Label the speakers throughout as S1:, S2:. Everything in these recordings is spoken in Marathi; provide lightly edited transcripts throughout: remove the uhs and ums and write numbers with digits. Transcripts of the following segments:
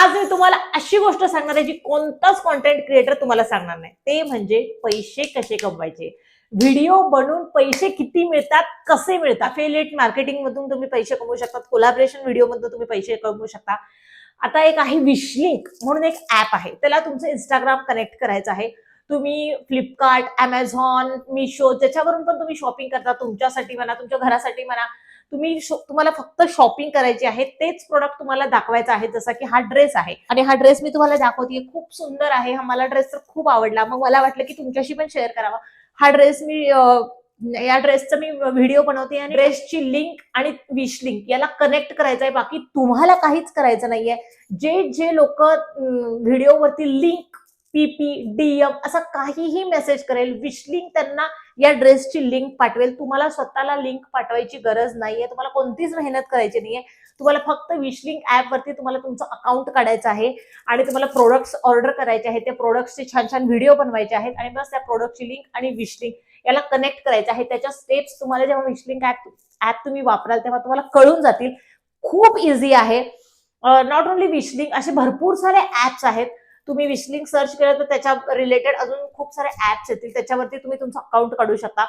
S1: आज मी तुम्हाला अशी गोष्ट सांगणार आहे जी कोणताच कॉन्टेंट क्रिएटर तुम्हाला सांगणार नाही, ते म्हणजे पैसे कसे कमवायचे, व्हिडिओ बनवून पैसे किती मिळतात, कसे मिळतात. अफिलिएट मार्केटिंग मधून तुम्ही पैसे कमवू शकता, कोलॅबोरेशन व्हिडिओ मधून तुम्ही पैसे कमवू शकता. आता एक आहे विशलिंक म्हणून एक ऍप आहे, त्याला तुमचं इंस्टाग्राम कनेक्ट करायचं आहे. तुम्ही फ्लिपकार्ट, अमेझॉन, मिशो ज्याच्यावरून पण तुम्ही शॉपिंग करता, तुमच्यासाठी म्हणा, तुमच्या घरासाठी म्हणा, तुम्हाला फक्त शॉपिंग करायची आहे, तेच प्रोडक्ट तुम्हाला दाखवायचं आहे. जसं की हा ड्रेस आहे आणि हा ड्रेस मी तुम्हाला दाखवते, खूप सुंदर आहे, हा मला ड्रेस तर खूप आवडला. मग मला वाटलं की तुमच्याशी पण शेअर करावा हा ड्रेस. या ड्रेसचा मी व्हिडिओ बनवते आणि ड्रेसची लिंक आणि विश लिंक याला कनेक्ट करायचं आहे. बाकी तुम्हाला काहीच करायचं नाहीये. जे लोक व्हिडिओवरती लिंक, पीपी, डीएम असा काहीही मेसेज करेल, विश लिंक त्यांना या ड्रेसची लिंक पाठवेल. तुम्हाला स्वतःला लिंक पाठवायची गरज नाहीये, तुम्हाला कोणतीच मेहनत करायची नाहीये. तुम्हाला फक्त विशलिंक ऍप वरती तुम्हाला तुमचं अकाउंट काढायचं आहे आणि तुम्हाला प्रोडक्ट्स ऑर्डर करायचे आहेत. त्या प्रोडक्ट्सचे छान छान व्हिडिओ बनवायचे आहेत आणि बस त्या प्रोडक्टची लिंक आणि विशलिंक याला कनेक्ट करायचं आहे. त्याच्या स्टेप्स तुम्हाला जेव्हा विशलिंक ऍप तुम्ही वापराल तेव्हा तुम्हाला कळून जातील. खूप इझी आहे. नॉट ओनली विशलिंक, असे भरपूर सारे ऍप्स आहेत. तुम्ही विशलिंक सर्च केलं तर त्याच्या रिलेटेड अजून खूप सारे ऍप्स येतील, त्याच्यावरती तुम्ही तुमचं अकाउंट काढू शकता.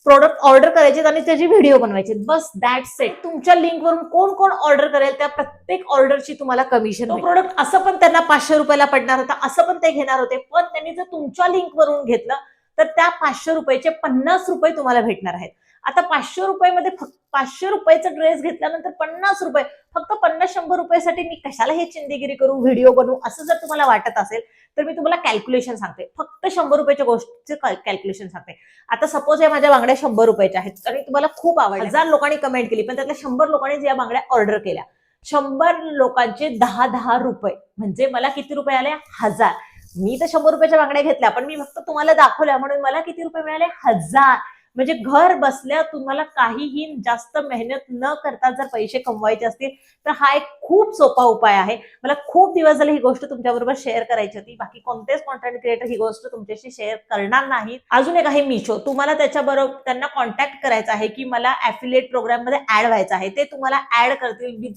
S1: प्रोडक्ट ऑर्डर करायचे आणि त्याची व्हिडिओ बनवायचे, बस दॅट्स इट. तुमच्या लिंक वरून कोण कोण ऑर्डर करेल त्या प्रत्येक ऑर्डरची तुम्हाला कमिशन. तो प्रोडक्ट असं पण त्यांना 500 रुपयाला पडणार होता, असं पण ते घेणार होते, पण त्यांनी जर तुमच्या लिंक वरून घेतलं तर त्या 500 रुपयाचे 50 रुपये तुम्हाला भेटणार आहेत. आता 500 रुपयामध्ये 500 रुपयाचा ड्रेस घेतल्यानंतर 50 रुपये, फक्त 50-100 रुपयासाठी मी कशाला हे चिंदीगिरी करू, व्हिडिओ बनवू, असं जर तुम्हाला वाटत असेल तर मी तुम्हाला कॅल्क्युलेशन सांगते. फक्त 100 रुपयाच्या गोष्टीचे कॅल्क्युलेशन सांगते. आता सपोज या माझ्या बांगड्या 100 रुपयाच्या आहेत आणि तुम्हाला खूप आवडल्या, 1000 लोकांनी कमेंट केली, पण त्यातल्या 100 लोकांनी या बांगड्या ऑर्डर केल्या. 100 लोकांचे 10-10 रुपये म्हणजे मला किती रुपये आले? 1000. मी तर 100 रुपयाच्या बांगड्या घेतल्या, पण मी फक्त तुम्हाला दाखवल्या म्हणून मला किती रुपये मिळाले? 1000. म्हणजे घर बसल्या तुम्हाला काहीही जास्त मेहनत न करता जर पैसे कमवायचे असतील तर हा एक खूप सोपा उपाय आहे. मला खूप दिवस झाले ही गोष्ट तुमच्याबरोबर शेअर करायची होती. बाकी कोणतेच कॉन्टेंट क्रिएटर ही गोष्ट तुमच्याशी शेअर करणार नाही. अजून एक आहे मिशो. तुम्हाला त्याच्याबरोबर त्यांना कॉन्टॅक्ट करायचं आहे की मला ऍफिलिएट प्रोग्राम मध्ये ऍड व्हायचं आहे, ते तुम्हाला ऍड करतील.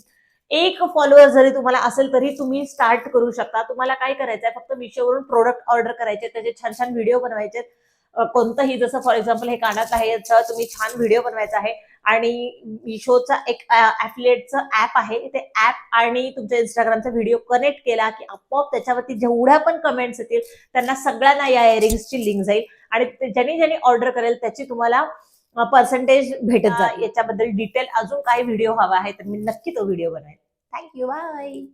S1: एक फॉलोअर जरी तुम्हाला असेल तरी तुम्ही स्टार्ट करू शकता. तुम्हाला काय करायचंय, फक्त मिशोवरून प्रोडक्ट ऑर्डर करायचे, त्याचे छान छान व्हिडिओ बनवायचे. कोणतंही, जसं फॉर एक्झाम्पल हे कानात आहे, याचा तुम्ही छान व्हिडिओ बनवायचा आहे आणि मिशोचा एक ऍफिलिएटचं ऍप आहे, ते ऍप आणि तुमच्या इंस्टाग्रामचा व्हिडिओ कनेक्ट केला की आपोआप त्याच्यावरती जेवढ्या पण कमेंट्स येतील त्यांना सगळ्यांना या इयरिंग्सची लिंक जाईल आणि ज्यांनी ऑर्डर करेल त्याची तुम्हाला पर्सेंटेज भेटत जाईल. याच्याबद्दल डिटेल अजून काही व्हिडिओ हवा आहे तर मी नक्की तो व्हिडिओ बनवेन. Thank you, bye.